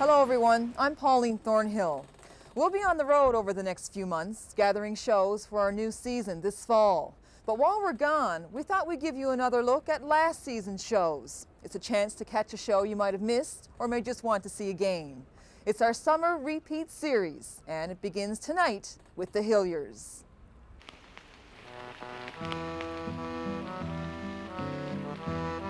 Hello everyone, I'm Pauline Thornhill. We'll be on the road over the next few months, gathering shows for our new season this fall. But while we're gone, we thought we'd give you another look at last season's shows. It's a chance to catch a show you might have missed or may just want to see again. It's our summer repeat series, and it begins tonight with the Hilliers.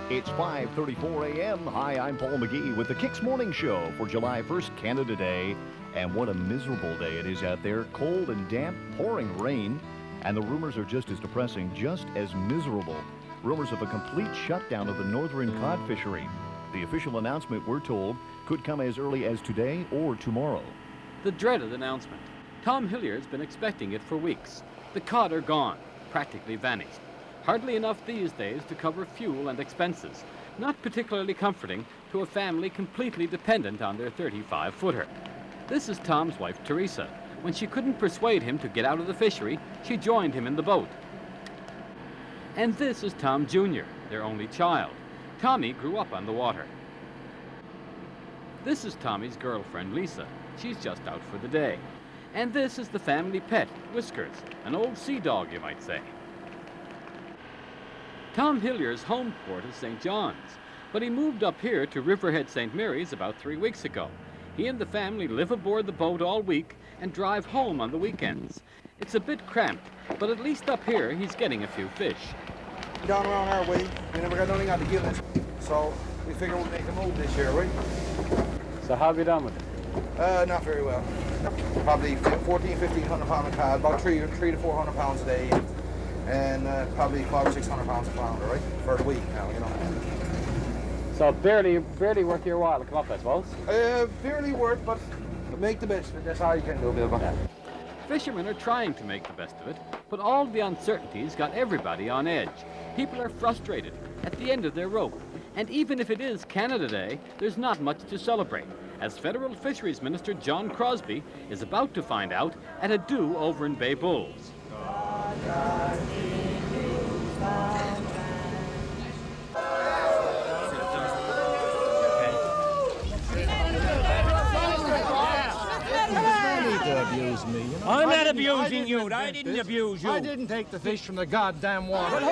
It's 5:34 a.m. Hi, I'm Paul McGee with the Kicks Morning Show for July 1st, Canada Day. And what a miserable day it is out there. Cold and damp, pouring rain. And the rumors are just as depressing, just as miserable. Rumors of a complete shutdown of the northern cod fishery. The official announcement, we're told, could come as early as today or tomorrow. The dreaded announcement. Tom Hillier's been expecting it for weeks. The cod are gone, practically vanished. Hardly enough these days to cover fuel and expenses. Not particularly comforting to a family completely dependent on their 35-footer. This is Tom's wife, Teresa. When she couldn't persuade him to get out of the fishery, she joined him in the boat. And this is Tom Jr., their only child. Tommy grew up on the water. This is Tommy's girlfriend, Lisa. She's just out for the day. And this is the family pet, Whiskers, an old sea dog, you might say. Tom Hillier's home port is St. John's, but he moved up here to Riverhead St. Mary's about 3 weeks ago. He and the family live aboard the boat all week and drive home on the weekends. It's a bit cramped, but at least up here he's getting a few fish. Down around our way, we never got nothing out to give us, so we figure we'll make a move this year, right? So how have you done with it? Not very well. Probably 1,400–1,500 pound a cod, about 300 to 400 pounds a day, and probably 500 or 600 pounds a pounder, right? For the week now, you know. So barely worth your while to come up, I suppose? Barely worth, but make the best of it. That's all you can do, Bill. Yeah. Fishermen are trying to make the best of it, but all the uncertainties got everybody on edge. People are frustrated, at the end of their rope. And even if it is Canada Day, there's not much to celebrate, as Federal Fisheries Minister John Crosby is about to find out at a do over in Bay Bulls. Abuse me. You know? I'm not abusing you. I didn't abuse you. I didn't take the fish from the goddamn water. No,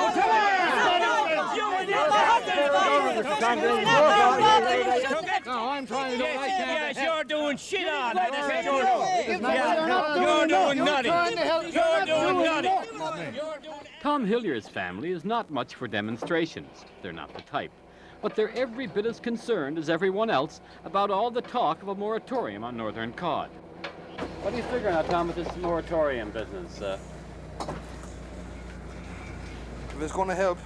I'm trying to do what I can. Yes, you're doing shit on it. You're doing nothing. You're doing nothing. Tom Hillier's family is not much for demonstrations. They're not the type. But they're every bit as concerned as everyone else about all the talk of a moratorium on northern cod. What are you figuring out, Tom, with this moratorium business? If it's going to help,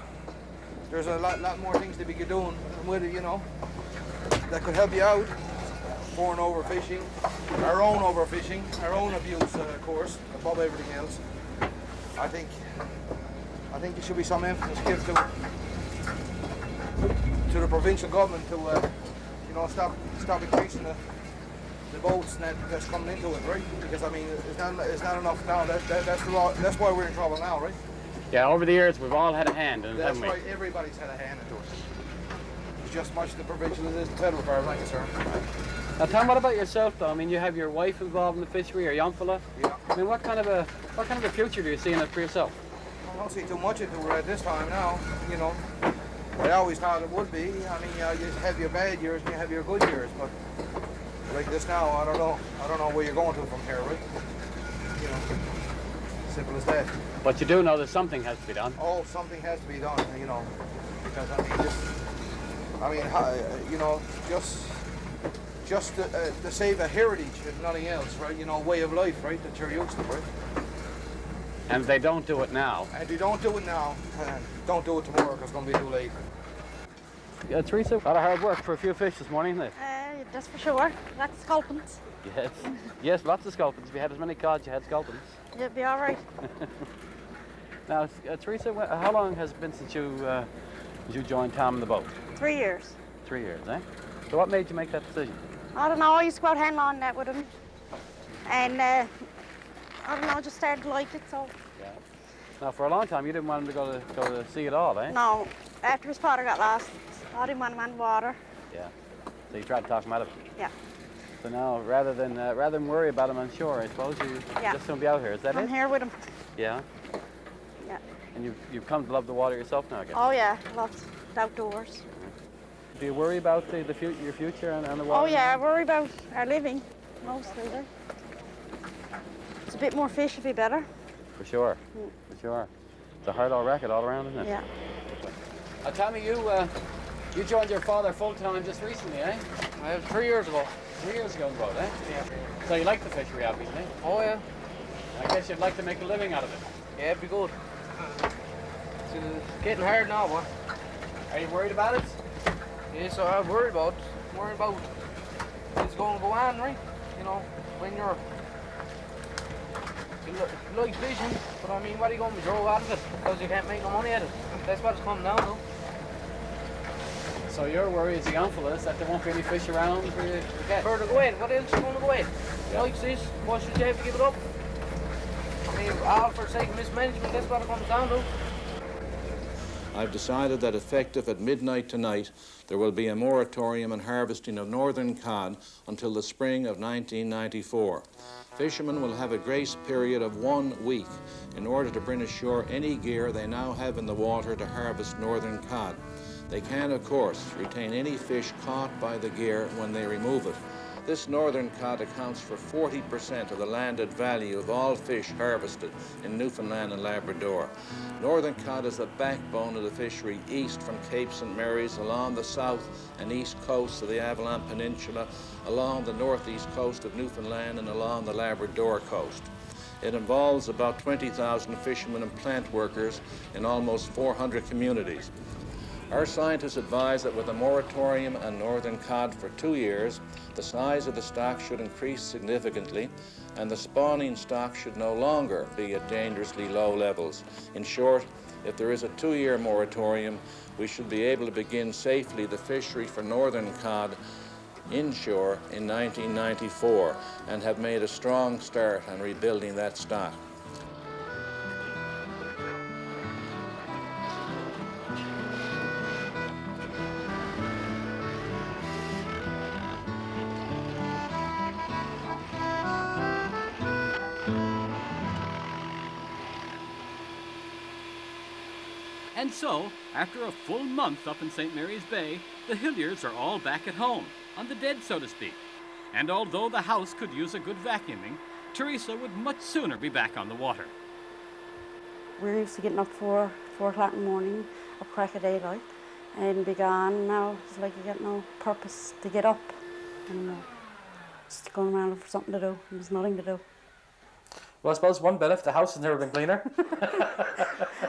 there's a lot more things that we could do with it, you know, that could help you out. Foreign overfishing, our own overfishing, our own abuse, of course, above everything else. I think there should be some emphasis given to the provincial government to, you know, stop increasing the boats that's coming into it, right? Because I mean, it's not enough now. That's why we're in trouble now, right? Yeah, over the years we've all had a hand in it, That's haven't we? right. Everybody's had a hand into it. It's just as much the provincial as it is the federal, as far as I'm concerned. Now, Tom, what about yourself, though? I mean, you have your wife involved in the fishery, or young fella. Yeah. I mean, what kind of a future do you see in it for yourself? I don't see too much into it at this time now. You know, I always thought it would be. I mean, you have your bad years and you have your good years, but like this now, I don't know where you're going to from here, right? You know, simple as that. But you do know that something has to be done. Oh, something has to be done, you know, because I mean, you know, just to save a heritage if nothing else, right? You know, way of life, right? That you're used to, right? And they don't do it now. And they don't do it now. Don't do it tomorrow because it's going to be too late. Teresa, a lot of hard work for a few fish this morning, isn't it? That's for sure. That's sculpins. Yes. Yes, lots of sculpins. If you had as many cod, you had sculpins. You'd be all right. Now, Teresa, how long has it been since you joined Tom in the boat? 3 years. 3 years, eh? So what made you make that decision? I don't know. I used to go out hand on net with him. And I don't know, just started to like it, so. Yeah. Now, for a long time, you didn't want him to go to sea at all, eh? No. After his father got lost, I didn't want him on the water. Yeah. So you tried to talk him out of it? Yeah. So now, rather than worry about him on shore, I suppose you just don't be out here. Is that I'm it? here with him. Yeah. Yeah. And you've come to love the water yourself now, I guess. Oh yeah, lots outdoors. Do you worry about your future and the water? Oh yeah, I worry about our living mostly. It's a bit more fish would be better. For sure. For sure. It's a hard old racket all around, isn't it? Yeah. Tommy, you joined your father full time just recently, eh? 3 years ago. 3 years ago in boat, eh? Yeah. So you like the fishery, obviously. Oh yeah. I guess you'd like to make a living out of it. Yeah, it'd be good. It's getting hard now, but. Are you worried about it? Yeah, so I'm worried about it's going to go on, right? You know, when you like fishing, but I mean, what are you going to draw out of it? Because you can't make no money at it. That's what it's coming down to. So your worry as a young fella is that there won't be any fish around for you to catch? Further go ahead, what else is going to go ahead? Like this, why should you have to give it up? I mean, all for the sake of mismanagement, that's what it comes down to. I've decided that effective at midnight tonight, there will be a moratorium on harvesting of northern cod until the spring of 1994. Fishermen will have a grace period of 1 week in order to bring ashore any gear they now have in the water to harvest northern cod. They can, of course, retain any fish caught by the gear when they remove it. This northern cod accounts for 40% of the landed value of all fish harvested in Newfoundland and Labrador. Northern cod is the backbone of the fishery east from Cape St. Mary's, along the south and east coasts of the Avalon Peninsula, along the northeast coast of Newfoundland, and along the Labrador coast. It involves about 20,000 fishermen and plant workers in almost 400 communities. Our scientists advise that with a moratorium on northern cod for 2 years, the size of the stock should increase significantly, and the spawning stock should no longer be at dangerously low levels. In short, if there is a 2-year moratorium, we should be able to begin safely the fishery for northern cod inshore in 1994 and have made a strong start on rebuilding that stock. And so, after a full month up in St. Mary's Bay, the Hilliers are all back at home, on the dead, so to speak. And although the house could use a good vacuuming, Teresa would much sooner be back on the water. We're used to getting up 4 o'clock in the morning, up crack of daylight, and be gone. Now it's like you get no purpose to get up anymore. Just going around for something to do, and there's nothing to do. Well, I suppose one benefit, the house has never been cleaner.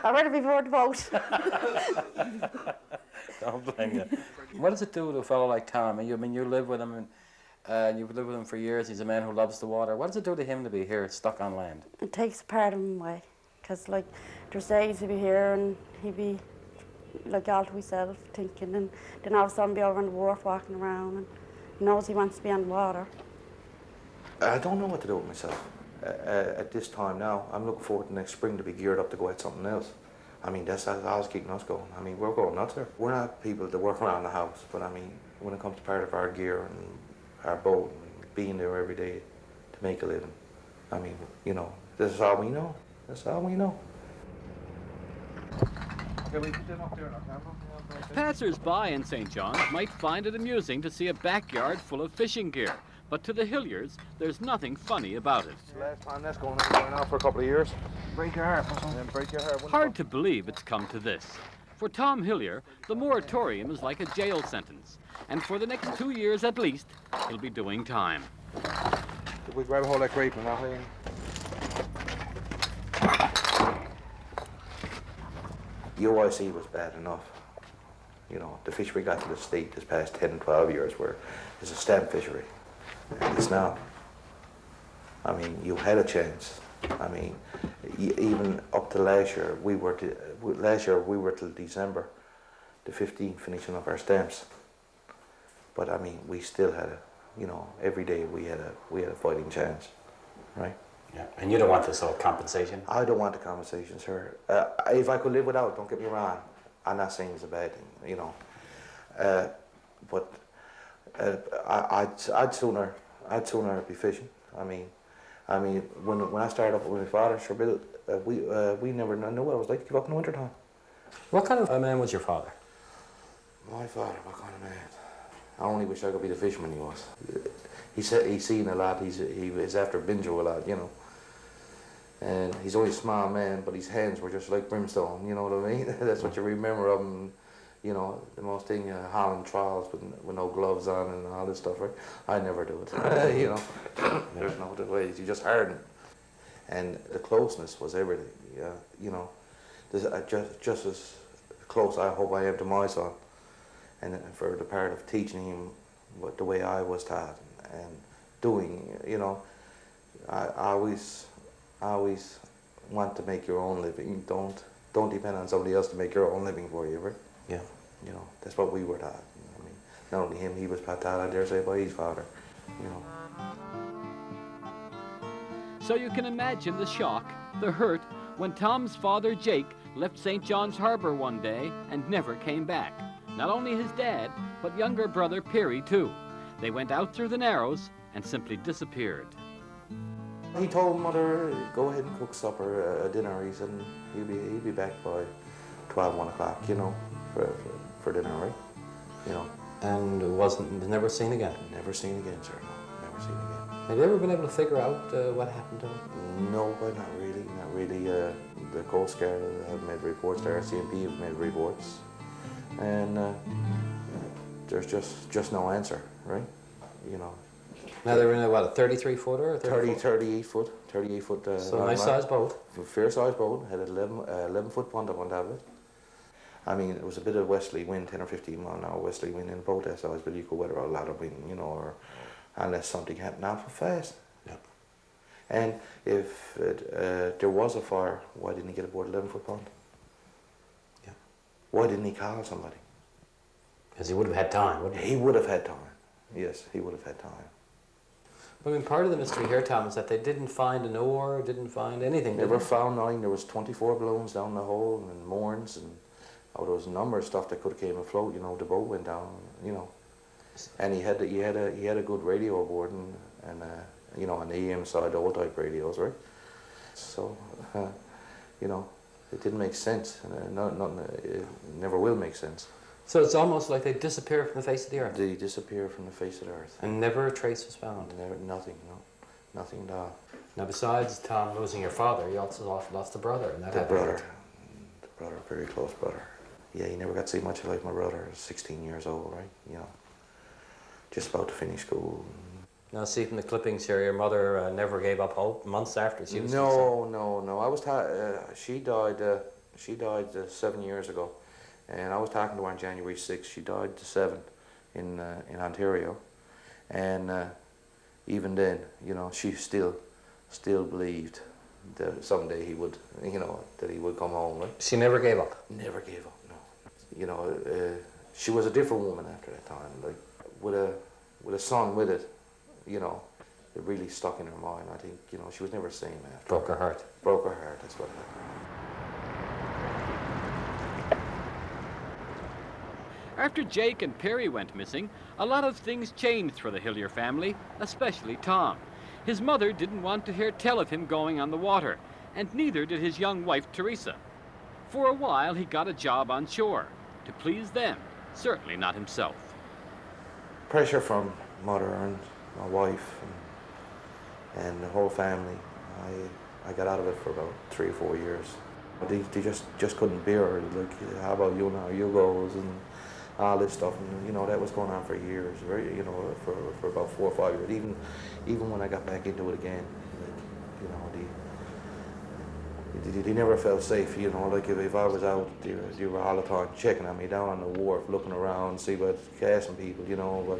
I'd rather be aboard the boat. Don't blame you. What does it do to a fellow like Tom? You live with him, and you've lived with him for years. He's a man who loves the water. What does it do to him to be here, stuck on land? It takes a part of him away, because like there's days he'd be here and he'd be like all to himself thinking, and then all of a sudden be over on the wharf walking around, and he knows he wants to be on the water. I don't know what to do with myself. At this time now, I'm looking forward to next spring to be geared up to go at something else. I mean, that's always keeping us going. I mean, we're going nuts here. We're not people that work around the house, but I mean, when it comes to part of our gear and our boat and being there every day to make a living, I mean, you know, this is all we know. That's all we know. Passers-by in St. John's might find it amusing to see a backyard full of fishing gear, but to the Hilliers, there's nothing funny about it. Last time that's going on for a couple of years. Break your heart. And break your heart. Hard to believe it's come to this. For Tom Hillier, the moratorium is like a jail sentence, and for the next 2 years at least, he'll be doing time. We grab a hold of that grape and I'll The OIC was bad enough. You know, the fishery got to the state this past 10 and 12 years where it's a stamp fishery. And it's not. I mean, you had a chance. I mean, even up to last year, we were till December the 15th finishing up our stamps. But I mean, we still had a, you know, every day we had a fighting chance, right? Yeah, and you don't want this whole compensation? I don't want the compensation, sir. If I could live without, don't get me wrong. I'm not saying it's a bad thing, you know. But I'd sooner I'd sooner be fishing. I mean, when I started up with my father, sure, Bill, we never knew what it was like to give up in the winter time. What kind of a man was your father? My father, what kind of man? I only wish I could be the fisherman he was. He said he's seen a lot. He was after Binjo a lot, you know. And he's only a small man, but his hands were just like brimstone. You know what I mean? That's what you remember of him. You know, the most thing, Holland trials with no gloves on and all this stuff, right? I never do it. You know, there's no other way. You just harden. And the closeness was everything. You know, just as close I hope I am to my son. And for the part of teaching him the way I was taught and doing, you know, I always want to make your own living. Don't depend on somebody else to make your own living for you, right? Yeah. You know, that's what we were taught. I mean, not only him, he was taught, I dare say, by his father, you know. So you can imagine the shock, the hurt, when Tom's father, Jake, left St. John's Harbour one day and never came back. Not only his dad, but younger brother Perry, too. They went out through the Narrows and simply disappeared. He told Mother, go ahead and cook supper, dinner. He said he'll be back by 12, 1 o'clock, you know, for dinner, right? You know. And was never seen again? Never seen again, sir. No, never seen again. Have you ever been able to figure out what happened to him? No, but not really, not really. The Coast Guard have made reports, the RCMP have made reports, and there's just no answer, right? You know. Now they're in a, what, a 33-footer? 38 foot. So nice size boat. Fair size boat, had an 11-foot punt up on top of it. I mean, it was a bit of westerly wind, 10 or 15 mile an hour westerly wind in the boat that size, but you could weather a lot of wind, you know, or unless something happened awful fast. Yeah. And if there was a fire, why didn't he get aboard 11-foot pond? Yeah. Why didn't he call somebody? Because he would have had time, wouldn't he? He would have had time. Yes, he would have had time. I mean, part of the mystery here, Tom, is that they didn't find an oar, didn't find anything. Never found nothing. There was 24 balloons down the hole and moorings, and there was a number of stuff that could have came afloat. You know, the boat went down. You know, and he had a good radio aboard, and you know, an AM side, old type radios, right? So, you know, it didn't make sense. It never will make sense. So it's almost like they disappear from the face of the earth. They disappear from the face of the earth. And never a trace was found. Never, nothing, no, nothing at all. Now, besides Tom losing your father, you also lost a brother, and that The brother, very close brother. Yeah, he never got to see much of life. My brother was 16 years old, right? You know, just about to finish school. Now, see from the clippings here, your mother never gave up hope. Months after she was. No. I was she died 7 years ago. And I was talking to her on January 6th. She died the 7th in Ontario, and even then, you know, she still believed that someday he would, you know, that he would come home. Right? She never gave up. Never gave up. No. You know, she was a different woman after that time. Like with a son with it, you know, it really stuck in her mind. I think, you know, she was never the same after. Broke her heart. Broke her heart. That's what happened. After Jake and Perry went missing, a lot of things changed for the Hillier family, especially Tom. His mother didn't want to hear tell of him going on the water, and neither did his young wife, Teresa. For a while, he got a job on shore, to please them, certainly not himself. Pressure from Mother and my wife and the whole family. I got out of it for about 3 or 4 years. They just couldn't bear it. Like, how about you now? You goes and all this stuff, and you know, that was going on for years, you know, for about 4 or 5 years. Even when I got back into it again, like, you know, they never felt safe. You know, like if I was out, they were all the time checking on me down on the wharf, looking around, see what casting people, you know,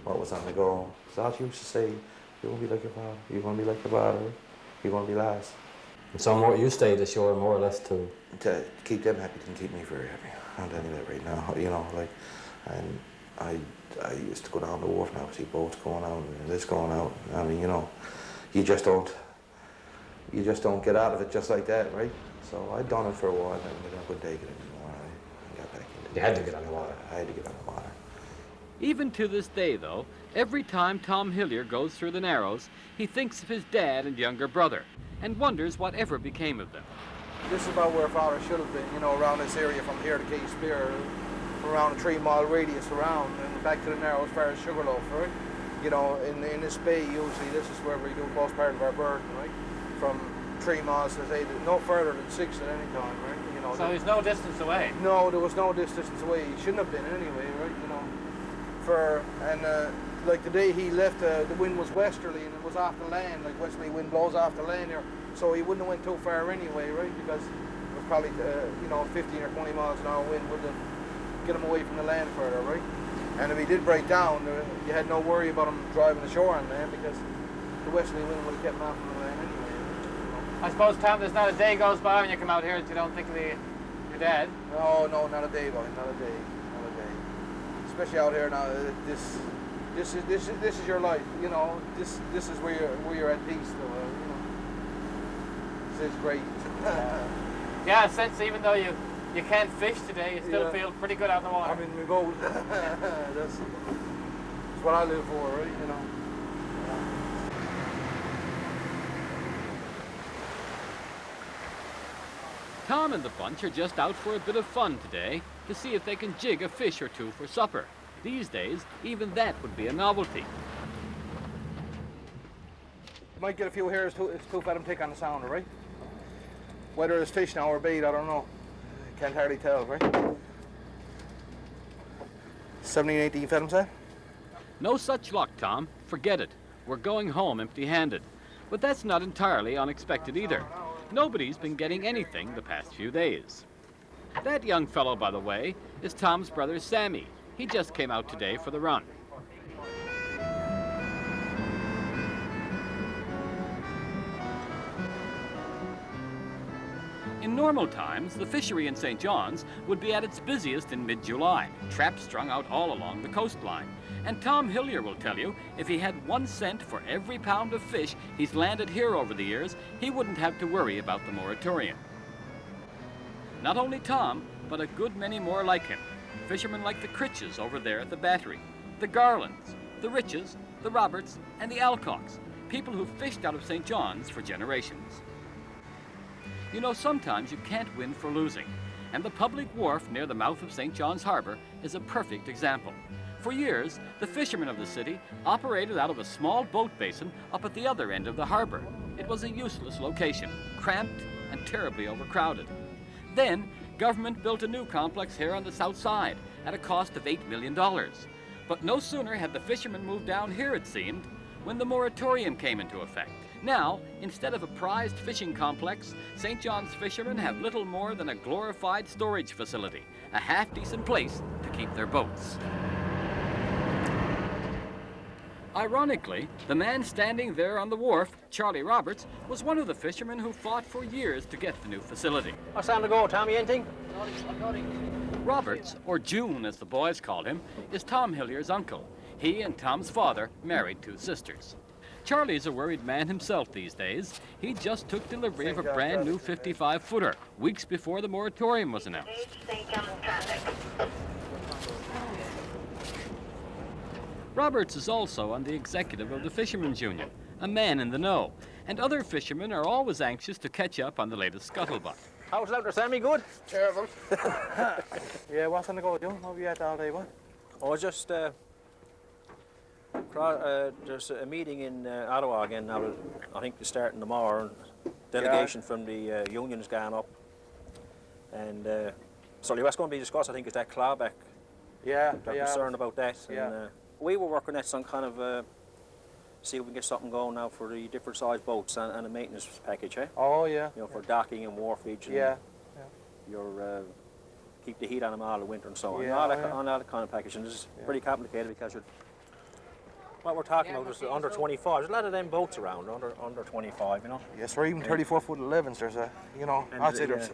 what was on the go. So I used to say, "You won't be like your father. You're gonna be like your father. You're gonna be last." And so you stayed ashore more or less to keep them happy and keep me very happy. I'm telling you that right now, you know, like, and I used to go down the wharf now, see boats going out and this going out. I mean, you know, you just don't get out of it just like that, right? So I'd done it for a while, and I couldn't take it anymore. I got back into it. You had to get on the water. I had to get on the water. Even to this day, though, every time Tom Hillier goes through the Narrows, he thinks of his dad and younger brother and wonders whatever became of them. This is about where Father should have been, you know, around this area from here to Cape Spear, around a 3-mile radius around, and back to the Narrows as far as Sugarloaf, right? You know, in this bay, usually this is where we do most part of our burden, right? From 3 miles to say no further than 6 at any time, right? You know. So he's no distance away. No, there was no distance away. He shouldn't have been anyway, right? You know. Like the day he left, the wind was westerly and it was off the land. Like westerly wind blows off the land here, so he wouldn't have went too far anyway, right? Because it was probably 15 or 20 miles an hour wind would get him away from the land further, right? And if he did break down, you had no worry about him driving ashore on land because the westerly wind would have kept him off from the land anyway. You know? I suppose, Tom, there's not a day goes by when you come out here that you don't think of your dad. No, not a day, boy, not a day. Especially out here now, this is your life, you know. This is where you're at peace, though. You know, this is great. Yeah, since even though you can't fish today, you still feel pretty good out in the water. I mean, we go. That's what I live for, right? You know. Tom and the bunch are just out for a bit of fun today to see if they can jig a fish or two for supper. These days, even that would be a novelty. Might get a few hairs to let him take on the sounder, right? Whether it's fish now or bait, I don't know. Can't hardly tell, right? 17, 18 fed him, say? No such luck, Tom. Forget it. We're going home empty-handed. But that's not entirely unexpected either. Nobody's been getting anything the past few days. That young fellow, by the way, is Tom's brother Sammy. He just came out today for the run. In normal times, the fishery in St. John's would be at its busiest in mid-July, traps strung out all along the coastline. And Tom Hillier will tell you, if he had 1 cent for every pound of fish he's landed here over the years, he wouldn't have to worry about the moratorium. Not only Tom, but a good many more like him. Fishermen like the Critches over there at the Battery, the Garlands, the Riches, the Roberts, and the Alcocks, people who fished out of St. John's for generations. You know, sometimes you can't win for losing, and the public wharf near the mouth of St. John's Harbor is a perfect example. For years, the fishermen of the city operated out of a small boat basin up at the other end of the harbor. It was a useless location, cramped and terribly overcrowded. Then, government built a new complex here on the south side at a cost of $8 million. But no sooner had the fishermen moved down here, it seemed, when the moratorium came into effect. Now, instead of a prized fishing complex, St. John's fishermen have little more than a glorified storage facility, a half-decent place to keep their boats. Ironically, the man standing there on the wharf, Charlie Roberts, was one of the fishermen who fought for years to get the new facility. What's time to go, Tommy? Anything? Roberts, or June as the boys called him, is Tom Hillier's uncle. He and Tom's father married 2 sisters. Charlie's a worried man himself these days. He just took delivery of a brand new 55-footer weeks before the moratorium was announced. Roberts is also on the executive of the Fishermen's Union, a man in the know, and other fishermen are always anxious to catch up on the latest scuttlebutt. How's Labrador, Sammy? Good? Terrible. Yeah, what's on the go, Joe? What have you had all day, what? Oh, just there's a meeting in Ottawa again now. I think they're starting tomorrow. Delegation from the union's gone up, and so what's going to be discussed, I think, is that clawback. Yeah, they're concerned about that. Yeah. And, we were working at some kind of see if we can get something going now for the different size boats and a maintenance package, eh? Oh yeah. You know, for docking and wharfage. And your keep the heat on them all the winter and so on. Yeah, All that kind of package, and it's pretty complicated because what we're talking about is under 25. There's a lot of them boats around under 25, you know. Yes, or even 34-foot 11s. There's a, you know, I'd say there's.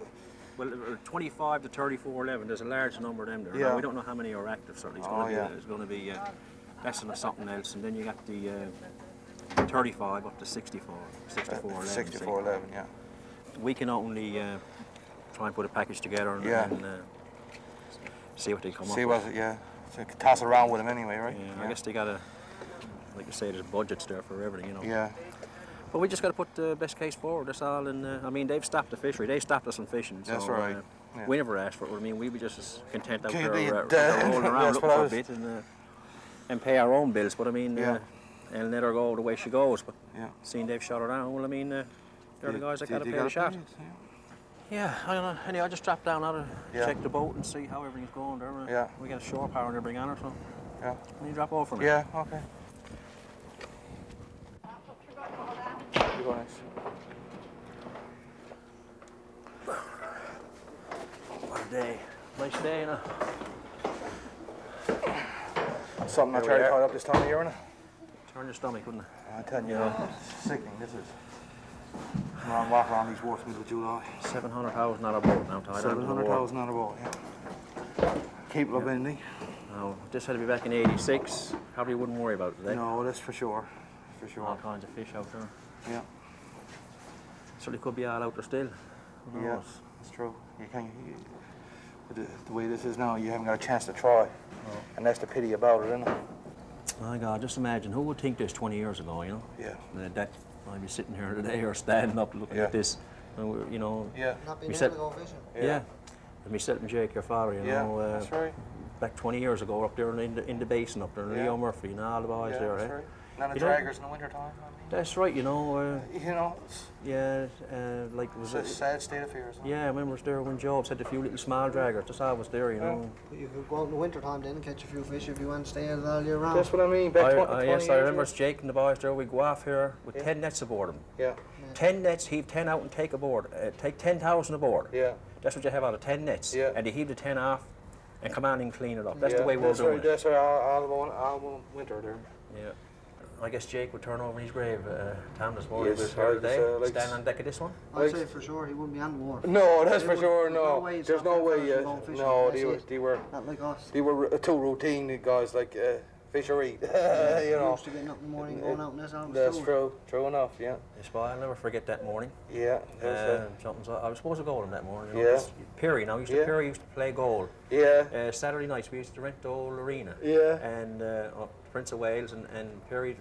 Well, 25 to 34, 11. There's a large number of them there. Yeah. Now, we don't know how many are active. Certainly, it's going to be less than something else, and then you got the 35 up to 64, 11. 64, 11, yeah. We can only try and put a package together and see what they come up with. Yeah. So toss it around with them anyway, right? Yeah, I guess they gotta, like you say, there's budgets there for everything, you know. Yeah. But we just got to put the best case forward, that's all. And I mean, they've stopped the fishery. They stopped us from fishing. That's so, right. Yeah. We never asked for it. I mean, we'd be just as content out there rolling that's around looking what I for a was- bit and pay our own bills. But I mean, Yeah. and let her go the way she goes. But Yeah. seeing they've shot her down, well, I mean, they're the guys that got to You pay the shot. pay it, Yeah, I don't know. Anyway, I just dropped down out Yeah. check the boat and see how everything's going there. Yeah. We got a shore power and everything on her, so Yeah. can you drop off for me? Yeah, okay. You go next. What a day. Nice day, you know. Something I Here try we to are. call up this time of year, innit? Turn your stomach, wouldn't it? I'm telling you, it's sickening. This is. I'm walking around these wharfs middle of July. 700,000 on a boat now, tied onto the wharf. 700,000 on a boat, yeah. Capable of anything. Now, if this had to be back in '86, probably wouldn't worry about it today. No, that's for sure. For sure. All kinds of fish out there. Yeah. Certainly could be all out there still. Who Yeah, knows? that's true. You can't. With the way this is now, you haven't got a chance to try. And that's the pity about it, isn't it? My God, just imagine, who would think this 20 years ago, you know? Yeah. That I'd be sitting here today or standing up looking Yeah. at this. And we're, you know, Yeah. Not being we able said- to go fishing. Yeah. And myself and Jake, your father, you Yeah, know, that's right. back 20 years ago, up there in the basin, up there, in Yeah. Leo Murphy, and all the boys Yeah, there, that's eh? right. None of You know- draggers in the winter time. That's right, you know. You know, it's Yeah, like it was a sad state of affairs. Yeah, I remember it was there when Job said a few little small draggers. That's all was there, you know. But you could go out in the winter time then and catch a few fish if you want to stay out all year round. That's what I mean. Back 20 Yes, years I remember ago. Jake and the boys there. We go off here with 10 nets aboard them. Yeah. 10 nets, heave 10 out and take aboard. Take 10,000 aboard. Yeah. That's what you have out of 10 nets. Yeah. And you heave the 10 off and come on and clean it up. That's Yeah, the way we're that's doing right, it. That's right. All winter there. Yeah. I guess Jake would turn over in his grave, Tom, this morning. Yes, He was here I today, guess, like- standing on deck of this one. I'd say for sure he wouldn't be on the wharf. No, that's for They sure. wouldn't- No, way he'd there's stop no them way. fellas from going fishing. No, That's it. they Not like us. were too routine guys, like fishery. You know. Used to getting up in the morning, going out and that's all. That's true. True enough. Yeah. Yes, boy, I'll never forget that morning. Yeah. That's I was supposed to go with him that morning. Yeah. Perry, now Perry used to play goal. Yeah. Saturday nights we used to rent the old arena. Yeah. And Prince of Wales and Perry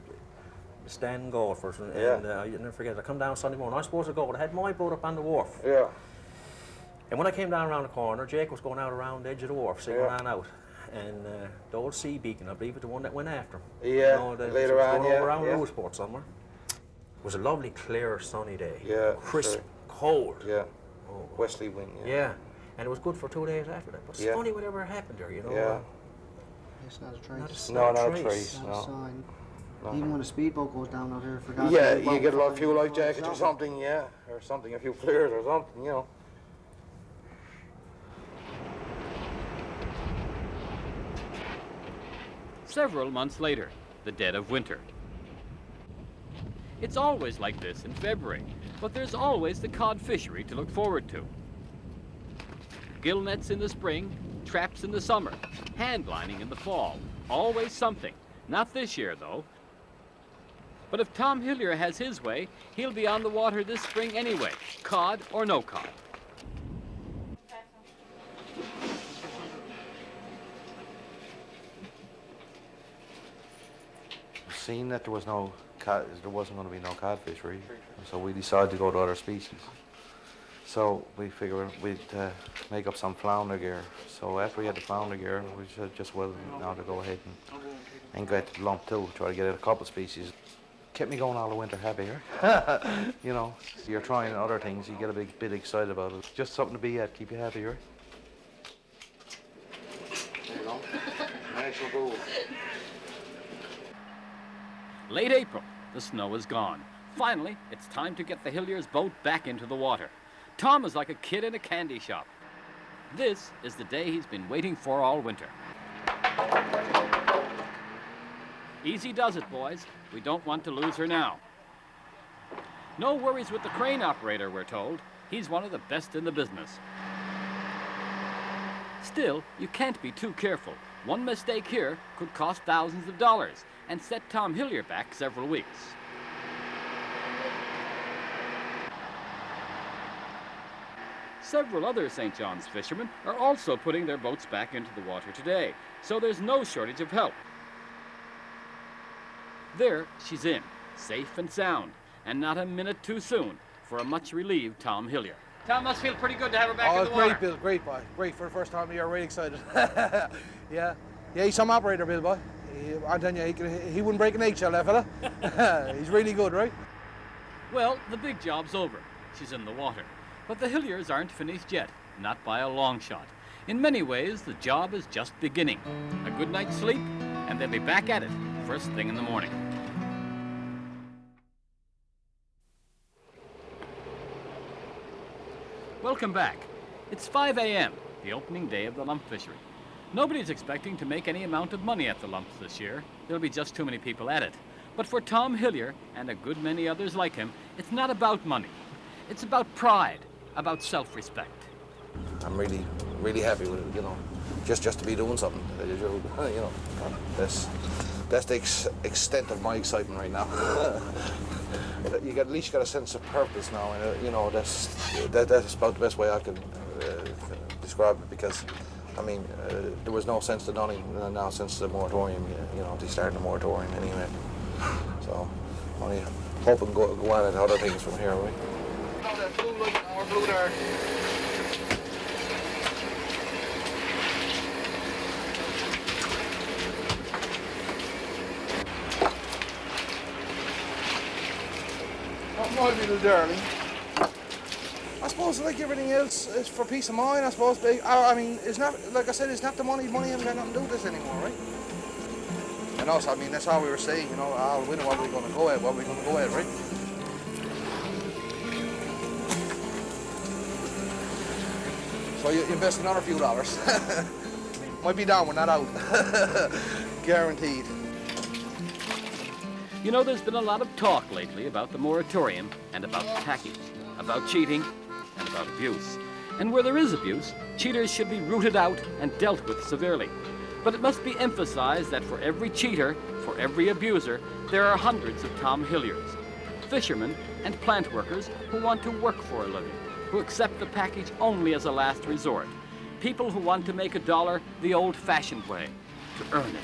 stand goal for us. And Yeah. I never forget. I come down Sunday morning. I was supposed to go, but I had my boat up on the wharf. Yeah. And when I came down around the corner, Jake was going out around the edge of the wharf, so he Yeah. went on out. And the old sea beacon, I believe, was the one that went after him. Yeah, it later was on, going yeah, over around yeah. Rooseport somewhere. It was a lovely, clear, sunny day. Yeah. Crisp, sure. cold. Yeah. Oh. Westerly wind. Yeah. And it was good for 2 days after that. But it's Yeah. funny whatever happened there, you know. Yeah. It's not a trace. Not No, a not a trace. trace. Not a No. sign. No. Even when a speedboat goes down out here, for God's Yeah, sake, you well, get a lot of fine, fuel life well, jackets or something, yeah, or something, a few flares or something, you know. Several months later, the dead of winter. It's always like this in February, but there's always the cod fishery to look forward to. Gill nets in the spring, traps in the summer, hand lining in the fall. Always something. Not this year, though. But if Tom Hillier has his way, he'll be on the water this spring anyway, cod or no cod. Seeing that there was there wasn't going to be no cod fishery, so we decided to go to other species. So we figured we'd make up some flounder gear. So after we had the flounder gear, we said just well now to go ahead and get the lump too, try to get a couple species. Kept me going all the winter happy here. You know, you're trying other things, you get a bit excited about it. Just something to be at, keep you happy here. There you go. National goal. Late April, the snow is gone. Finally, it's time to get the Hillier's boat back into the water. Tom is like a kid in a candy shop. This is the day he's been waiting for all winter. Easy does it, boys. We don't want to lose her now. No worries with the crane operator, we're told. He's one of the best in the business. Still, you can't be too careful. One mistake here could cost thousands of dollars and set Tom Hillier back several weeks. Several other St. John's fishermen are also putting their boats back into the water today, so there's no shortage of help. There she's in, safe and sound, and not a minute too soon for a much relieved Tom Hillier. Tom, must feel pretty good to have her back in the water. Great, Bill, great, boy. Great for the first time of the year, really excited. Yeah, he's some operator, Bill, boy. I'm telling you, he wouldn't break an eggshell, that fella. He's really good, right? Well, the big job's over. She's in the water. But the Hilliers aren't finished yet, not by a long shot. In many ways, the job is just beginning. A good night's sleep, and they'll be back at it first thing in the morning. Welcome back. It's 5 a.m., the opening day of the lump fishery. Nobody's expecting to make any amount of money at the lumps this year. There'll be just too many people at it. But for Tom Hillier, and a good many others like him, it's not about money. It's about pride, about self-respect. I'm really, really happy with it, you know, just to be doing something, you know. That's the extent of my excitement right now. You at least got a sense of purpose now, and you know, that's about the best way I can describe it, because I mean, there was no sense to Townie now since the moratorium, you know, they started the moratorium anyway. So, only hope and go on at other things from here, right? Oh, that blue light or blue there. What might be the darling? I suppose, like everything else, it's for peace of mind, I suppose. I mean, it's not, like I said, it's not the money. Money hasn't got nothing to do with this anymore, right? And also, I mean, that's all we were saying, you know, we know what we're going to go at, right? So you invest another few dollars. Might be down, we're not out. Guaranteed. You know, there's been a lot of talk lately about the moratorium and about the package, about cheating and about abuse. And where there is abuse, cheaters should be rooted out and dealt with severely. But it must be emphasized that for every cheater, for every abuser, there are hundreds of Tom Hilliers, fishermen and plant workers who want to work for a living, who accept the package only as a last resort, people who want to make a dollar the old-fashioned way, to earn it.